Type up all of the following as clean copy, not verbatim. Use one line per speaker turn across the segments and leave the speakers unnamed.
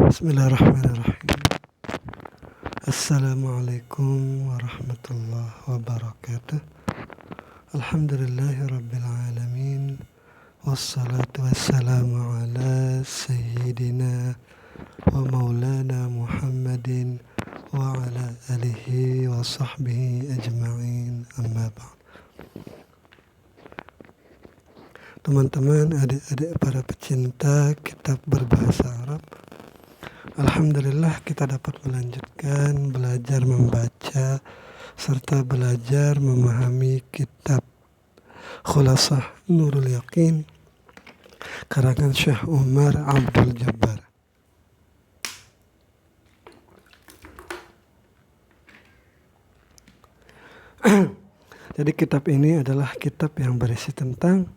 Bismillahirrahmanirrahim. Assalamualaikum warahmatullahi wabarakatuh. Alhamdulillahi rabbil alamin. Wassalatu wassalamu ala sayyidina wa maulana Muhammadin wa ala alihi wa sahbihi ajma'in, amma ba'd. Teman-teman, adik-adik para pecinta kitab berbahasa Arab, alhamdulillah kita dapat melanjutkan belajar membaca serta belajar memahami kitab Khulasah Nurul Yaqin karangan Syekh Umar Abdul Jabbar. Jadi kitab ini adalah kitab yang berisi tentang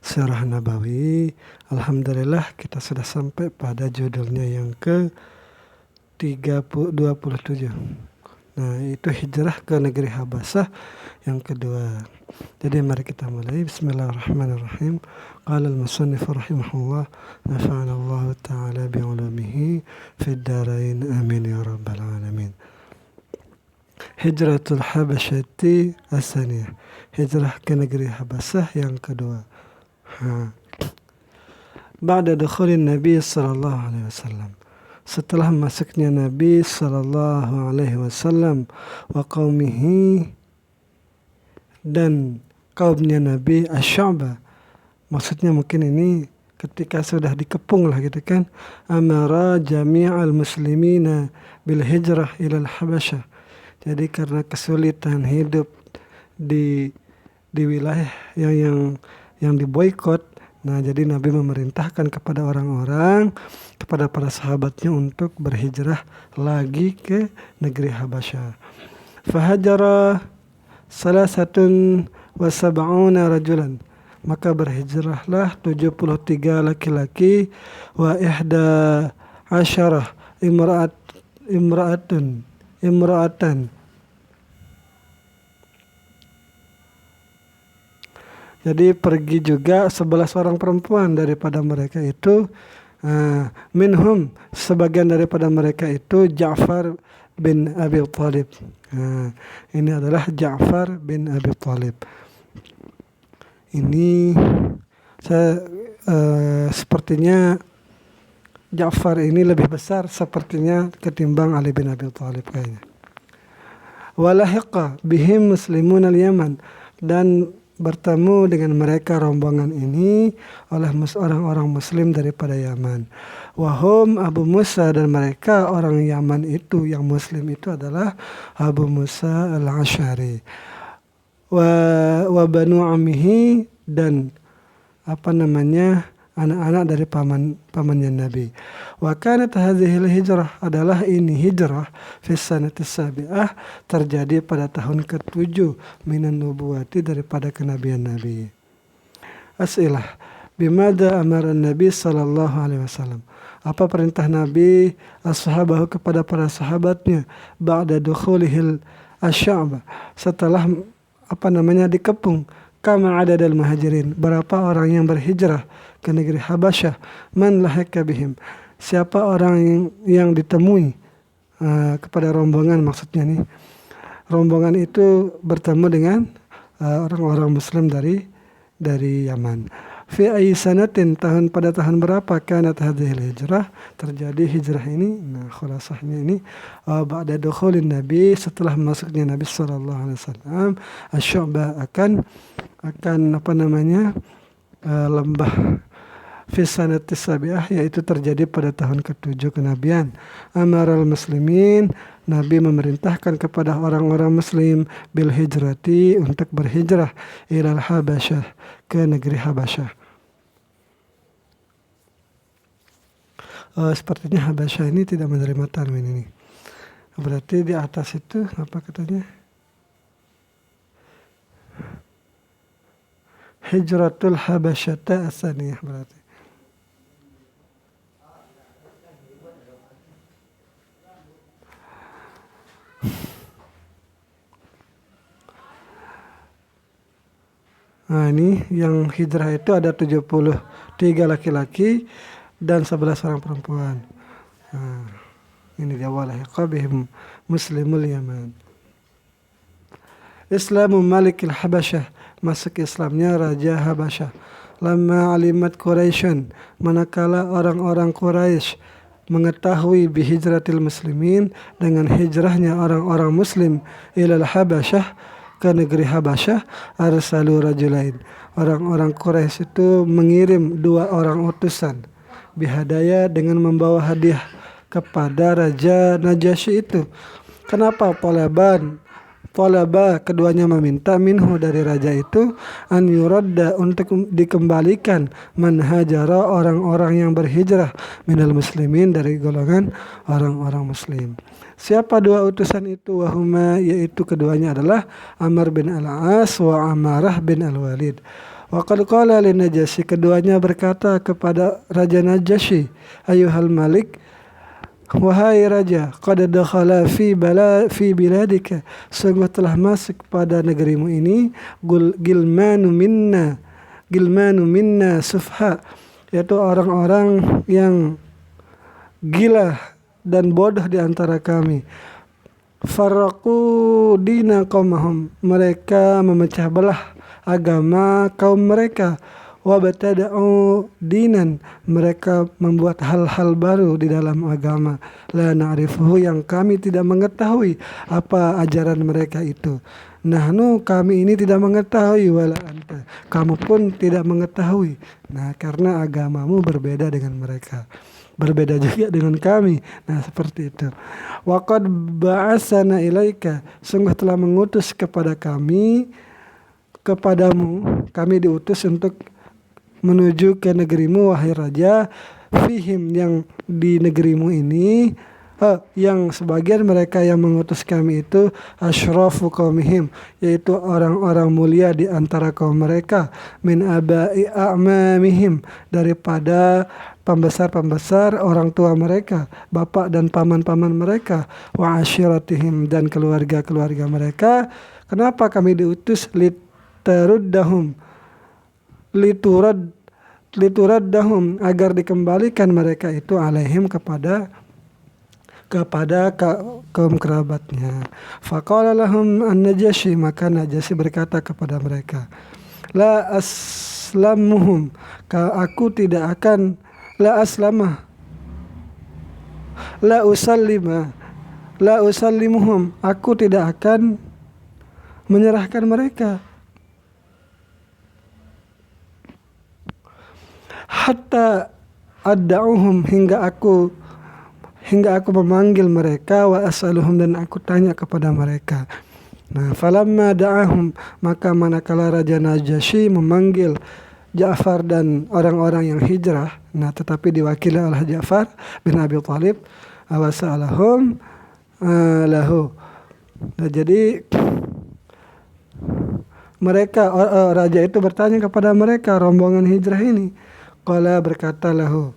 Sirah Nabawi. Alhamdulillah kita sudah sampai pada judulnya yang ke-27. Nah, itu hijrah ke negeri Habasyah yang kedua. Jadi mari kita mulai. Bismillahirrahmanirrahim. Qala al-musannif rahimahullah, nafa'ana Allah ta'ala bi'ulumihi fid darain, amin ya rabbal alamin. Hijratul Habasyati as-saniyah. Hijrah ke negeri Habasyah yang kedua. Ba'da dukhulin Nabi sallallahu alaihi wasallam. Setelah masuknya Nabi sallallahu alaihi wasallam wa qaumihi, dan kaumnya Nabi Asy-Sya'bah. Maksudnya mungkin ini ketika sudah dikepung lah gitu kan. Amara jami'al muslimina bil hijrah ilal Habasyah. Jadi karena kesulitan hidup di wilayah yang diboikot, nah jadi Nabi memerintahkan kepada orang-orang, kepada para sahabatnya untuk berhijrah lagi ke negeri Habasyah. Fahajara salasatun wa sab'una rajulan. Maka berhijrahlah 73 laki-laki wa ihda asyarah imra'atan. Jadi pergi juga 11 orang perempuan daripada mereka itu, minhum, sebagian daripada mereka itu Ja'far bin Abi Thalib. Ini adalah Ja'far bin Abi Thalib. Ini sepertinya Ja'far ini lebih besar sepertinya ketimbang Ali bin Abi Thalib kayaknya. Walahiqa bihim muslimun al-Yaman, dan bertemu dengan mereka rombongan ini oleh orang-orang muslim daripada Yaman. Wahum Abu Musa, dan mereka orang Yaman itu yang muslim itu adalah Abu Musa al-Asy'ari. Wa banu ammihi, dan anak-anak dari pamannya Nabi. Wa kanat hadhil hijrah, adalah ini hijrah fi sanati sabi'ah, terjadi pada tahun ke-7 minan nubuwati, daripada kenabian Nabi. As'ilah, bimada amara Nabi sallallahu alaihi wasallam. Apa perintah Nabi ashabahu kepada para sahabatnya ba'da dukhulihil asy-Sya'bah, setelah dikepung. Kama adadal muhajirin, berapa orang yang berhijrah ke negeri Habasyah. Man lahika bihim, siapa orang yang ditemui kepada rombongan, maksudnya nih rombongan itu bertemu dengan orang-orang muslim dari Yaman. Fi ayyi sanatin, pada tahun berapa kanat hadhil hijrah, terjadi hijrah ini. Nah, khulasahnya ini ba'da dukhulin Nabi, setelah masuknya Nabi sallallahu alaihi wasallam asy-Sya'bah akan lembah fi sanati sabi'ah, yaitu terjadi pada tahun ke-7 kenabian. Amaral muslimin, Nabi memerintahkan kepada orang-orang muslim bil hijrati, untuk berhijrah ilal Habasyah, ke negeri Habasyah. Sepertinya Habasyah ini tidak menerima tanwin ini. Berarti di atas itu apa katanya? Hijratul Habasyata as-saniyah berarti. Nah, ini yang hijrah itu ada 73 laki-laki dan 11 orang perempuan. Nah, ini dia walahiqa bihim muslimul Yaman. Islamu Malikil Habasyah, masuk Islamnya Raja Habasyah. Lama alimat Quraisyun, manakala orang-orang Quraisy mengetahui bihijratil muslimin, dengan hijrahnya orang-orang muslim ilal Habasyah, ke negeri Habasyah, arsalu rajulain. Orang-orang Quraisy itu mengirim 2 orang utusan bihadaya, dengan membawa hadiah kepada Raja Najasyi itu. Kenapa? Talaba, keduanya meminta minhu, dari raja itu, an yuradda, untuk dikembalikan, man hajara, orang-orang yang berhijrah, minal muslimin, dari golongan orang-orang muslim. Siapa 2 utusan itu? Wahuma, yaitu keduanya adalah Amr bin al-As wa Amarah bin al-Walid. Wa qad qala lin Najasyi, keduanya berkata kepada Raja Najasyi, ayuhal malik, wahai raja, qad dakhala fi biladika, sungguh telah masuk pada negerimu ini, gilmanu minna sufha, yaitu orang-orang yang gila dan bodoh di antara kami. Farraqu dina qaumahum, mereka memecah belah agama kaum mereka. Wabtada'u dinan, mereka membuat hal-hal baru di dalam agama. La na'rifuhu, yang kami tidak mengetahui apa ajaran mereka itu. Nahnu, kami ini tidak mengetahui, wala anta, kamu pun tidak mengetahui. Nah, karena agamamu berbeda dengan mereka, berbeda juga dengan kami. Nah, seperti itu. Wa qad ba'asana ilaika, sungguh telah mengutus kepada kami, kepadamu, kami diutus untuk menuju ke negerimu, wahai raja, fihim, yang di negerimu ini, yang sebagian mereka yang mengutus kami itu, asyrafu qaumihim, yaitu orang-orang mulia di antara kaum mereka, min abai a'mamihim, daripada pembesar-pembesar orang tua mereka, bapak dan paman-paman mereka, wa asyiratihim, dan keluarga-keluarga mereka. Kenapa kami diutus? Lituraddahum, agar dikembalikan mereka itu, alaihim, kepada kaum kerabatnya. Faqala lahum an-Najasyi, maka Najasyi berkata kepada mereka, la aslamuhum, aku tidak akan, la aslamah, la usallimuhum, aku tidak akan menyerahkan mereka, hatta adda'uhum, hingga aku memanggil mereka, wa as'aluhum, dan aku tanya kepada mereka. Nah, falamma da'ahum, maka manakala Raja Najasyi memanggil Ja'far dan orang-orang yang hijrah, nah tetapi diwakili oleh Ja'far bin Abi Thalib, wa sa'alahum lahu. Nah, jadi mereka, raja itu bertanya kepada mereka, rombongan hijrah ini. Qala, berkata lahu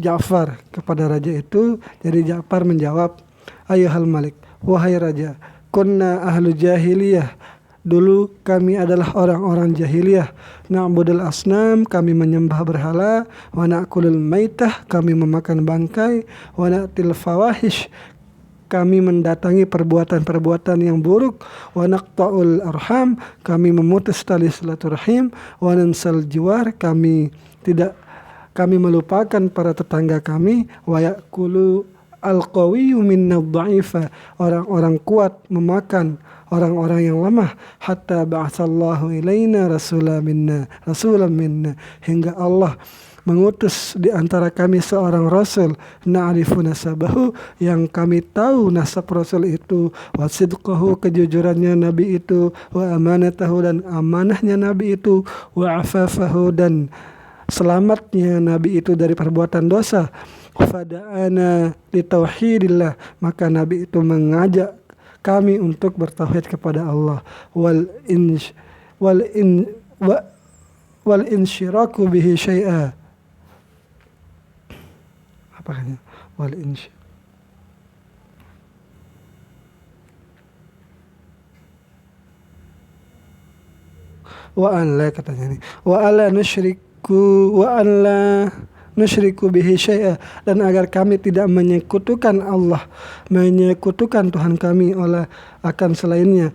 Ja'far kepada raja itu. Jadi Ja'far menjawab, ayuhal malik, wahai raja, kunna ahlu jahiliyah, dulu kami adalah orang-orang jahiliyah, na'budul asnam, kami menyembah berhala, wa na'kulul maitah, kami memakan bangkai, wa na'til fawahish, kami mendatangi perbuatan-perbuatan yang buruk, wa naqta'ul arham, kami memutus tali silaturahim, wa nansal jiwar, kami melupakan para tetangga kami, wa ya'kulu al-qawiyyu minna dha'ifa, orang-orang kuat memakan orang-orang yang lemah, hatta ba'atsallahu ilaina rasulan minna, hingga Allah mengutus di antara kami seorang rasul, na'rifu nasabahu, yang kami tahu nasab rasul itu, wa sidqahu, kejujurannya nabi itu, wa amanatahu, dan amanahnya nabi itu, wa afafahu, dan selamatnya nabi itu dari perbuatan dosa. Fada'ana litauhidillah, maka nabi itu mengajak kami untuk bertauhid kepada Allah, wal insyiraku bihi syai'a, apanya, wal insy, wa an la, katanya ini, wa ala nusyriku, wa an la nusyriku bihi syai'a, dan agar kami tidak menyekutukan menyekutukan Tuhan kami oleh akan selainnya.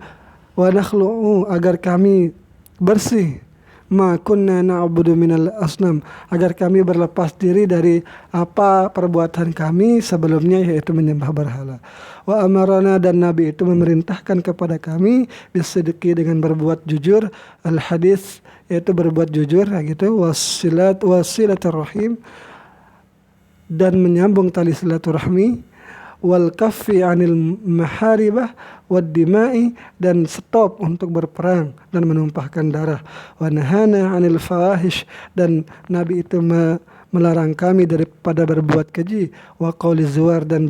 Wa nakhlu'u, agar kami bersih, ma kunna na'budu minal asnam, agar kami berlepas diri dari apa perbuatan kami sebelumnya, yaitu menyembah berhala. Wa amarana, dan Nabi itu memerintahkan kepada kami bisidqi, dengan berbuat jujur, al hadis, yaitu berbuat jujur gitu, wasilatur rahim, dan menyambung tali silaturahmi, wal kaffi anil maharibah wad dima'i, dan stop untuk berperang dan menumpahkan darah. Wa nahana anil fawahish, dan Nabi itu melarang kami daripada berbuat keji. Wa qauli zuwar, dan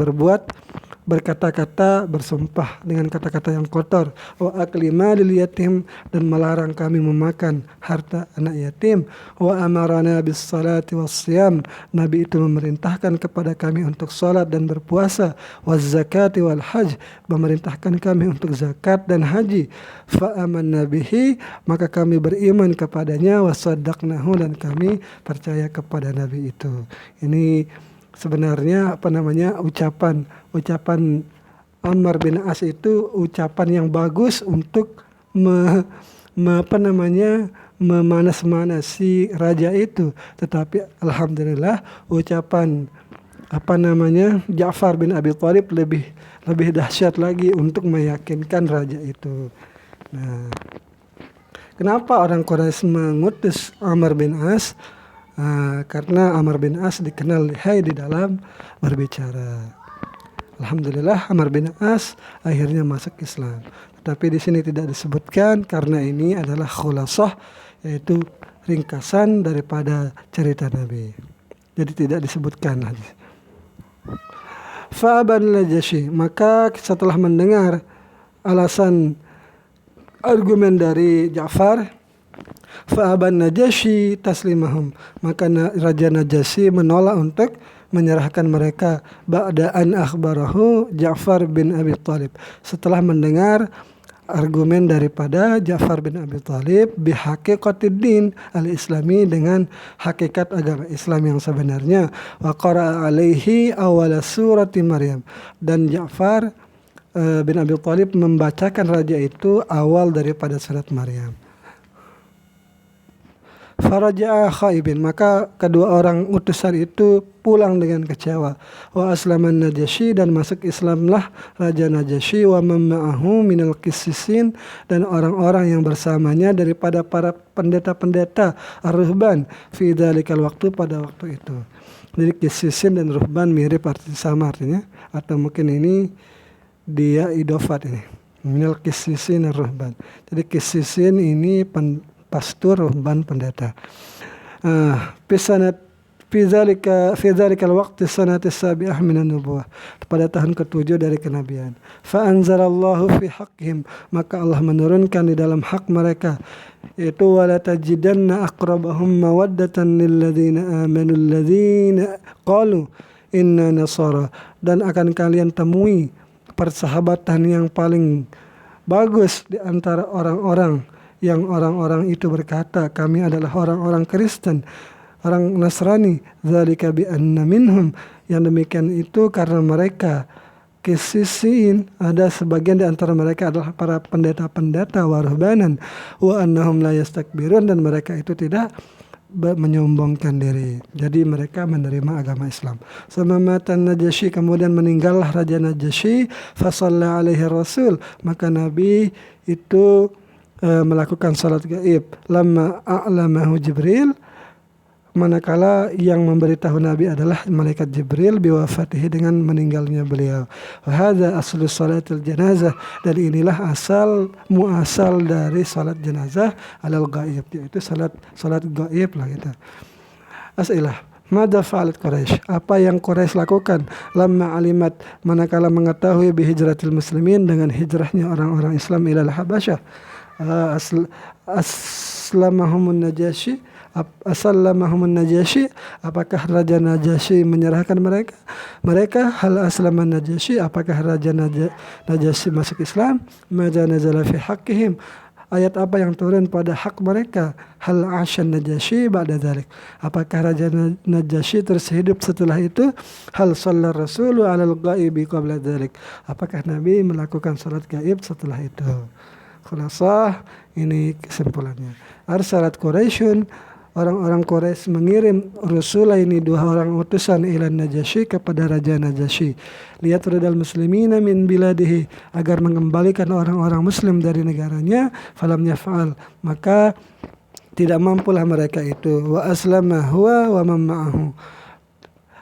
berkata-kata, bersumpah dengan kata-kata yang kotor. Wa akli malil yatim, dan melarang kami memakan harta anak yatim. Wa amarana bis salati was siyam, Nabi itu memerintahkan kepada kami untuk salat dan berpuasa. Waz zakati wal hajj, memerintahkan kami untuk zakat dan haji. Fa amanna bihi, maka kami beriman kepadanya. Wa saddaqnahu, dan kami percaya kepada Nabi itu. Ini sebenarnya ucapan Ammar bin As itu ucapan yang bagus untuk memanas-manasi raja itu. Tetapi alhamdulillah ucapan Ja'far bin Abi Thalib lebih dahsyat lagi untuk meyakinkan raja itu. Nah, kenapa orang Quraisy mengutus Ammar bin As? Karena Ammar bin As dikenal lihai di dalam berbicara. Alhamdulillah Ammar bin As akhirnya masuk Islam. Tetapi di sini tidak disebutkan karena ini adalah khulasah, yaitu ringkasan daripada cerita Nabi. Jadi tidak disebutkan hadis. Fa'aban Najasyi, maka setelah mendengar alasan argumen dari Ja'far, fa'aban Najasyi taslimahum, maka Raja Najasyi menolak untuk menyerahkan mereka. Ba'da an akhbarahu Ja'far bin Abi Thalib, setelah mendengar argumen daripada Ja'far bin Abi Thalib bihaqiqatid din al-islami, dengan hakikat agama Islam yang sebenarnya. Wa qara'a alaihi awala surati Maryam, dan Ja'far bin Abi Thalib membacakan raja itu awal daripada surat Maryam. Faraja'a khaibin, maka kedua orang utusan itu pulang dengan kecewa. Wa aslaman Najasyi, dan masuk Islamlah Raja Najasyi, wa mamma'ahu minal qissisin, dan orang-orang yang bersamanya daripada para pendeta-pendeta ar-ruhban fi dzalikal waktu, pada waktu itu. Jadi qissisin dan ruhban mirip, sama artinya, atau mungkin ini dia idofat ini. Minal qissisin ar-ruhban. Jadi qissisin ini pastor, ruhban, pendeta. Fi dzalikal waqti sanati sabi'ah minan nubuwah, pada tahun ke-7 dari kenabian. Fa anzalallahu fi haqqihim, maka Allah menurunkan di dalam hak mereka, yaitu wala tajidanna aqrabahum mawaddatan lil ladzina amanu alladzina qalu inna nasara, dan akan kalian temui persahabatan yang paling bagus di antara orang-orang itu berkata, kami adalah orang-orang Kristen, orang Nasrani. Dzalika bi anna minhum, yang demikian itu karena mereka Qissisin, ada sebagian di antara mereka adalah para pendeta-pendeta waruhbanan, wa annahum la yastakbirun, dan mereka itu tidak menyombongkan diri. Jadi mereka menerima agama Islam. Samamatan Najasyi, kemudian meninggallah Raja Najasyi. Fasalla alaihi Rasul, maka Nabi itu melakukan salat gaib. Lamma a'lamahu Jibril, manakala yang memberitahu Nabi adalah malaikat Jibril biwafatihi, dengan meninggalnya beliau. Wa hadza aslu salatil janazah, dan inilah muasal dari salat jenazah alal gaib, yaitu salat gaib lah gitu. As'ilah. Mada fa'alat Quraisy, apa yang Quraisy lakukan? Lamma alimat, manakala mengetahui bihijratil muslimin, dengan hijrahnya orang-orang Islam ilal Habasyah. Aslamahumun Najasyi, apakah Raja Najasyi menyerahkan mereka? Hal aslaman Najasyi, apakah Raja Najasyi masuk Islam? Madza nazala fi haqqihim, ayat apa yang turun pada hak mereka? Hal asyan Najasyi ba'da dzalik. Apakah Raja Najasyi terus hidup setelah itu? Hal shallar rasulu 'alal ghaibi qabla dzalik. Apakah Nabi melakukan salat gaib setelah itu? Khulasah, ini kesimpulannya. Arsalat Quraisyun, orang-orang Quraisy mengirim rusulaini, 2 orang utusan, ila Najasyi, kepada Raja Najasyi, liyatrudal muslimina min biladihi, agar mengembalikan orang-orang muslim dari negaranya. Falam yaf'al, maka tidak mampulah mereka itu. Wa aslama huwa wa man ma'ahu,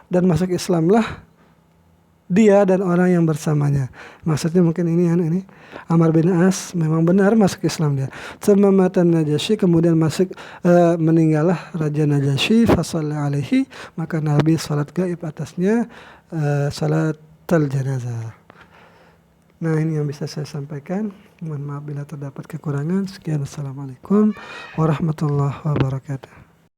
dan masuk Islamlah dia dan orang yang bersamanya. Maksudnya mungkin ini Amr bin As memang benar masuk Islam dia. Semamatan Najasyi, kemudian meninggallah Raja Najasyi, fasalla alaihi, maka Nabi salat gaib atasnya, salat al-janazah. Nah, ini yang bisa saya sampaikan. Mohon maaf bila terdapat kekurangan. Sekian, assalamualaikum warahmatullahi wabarakatuh.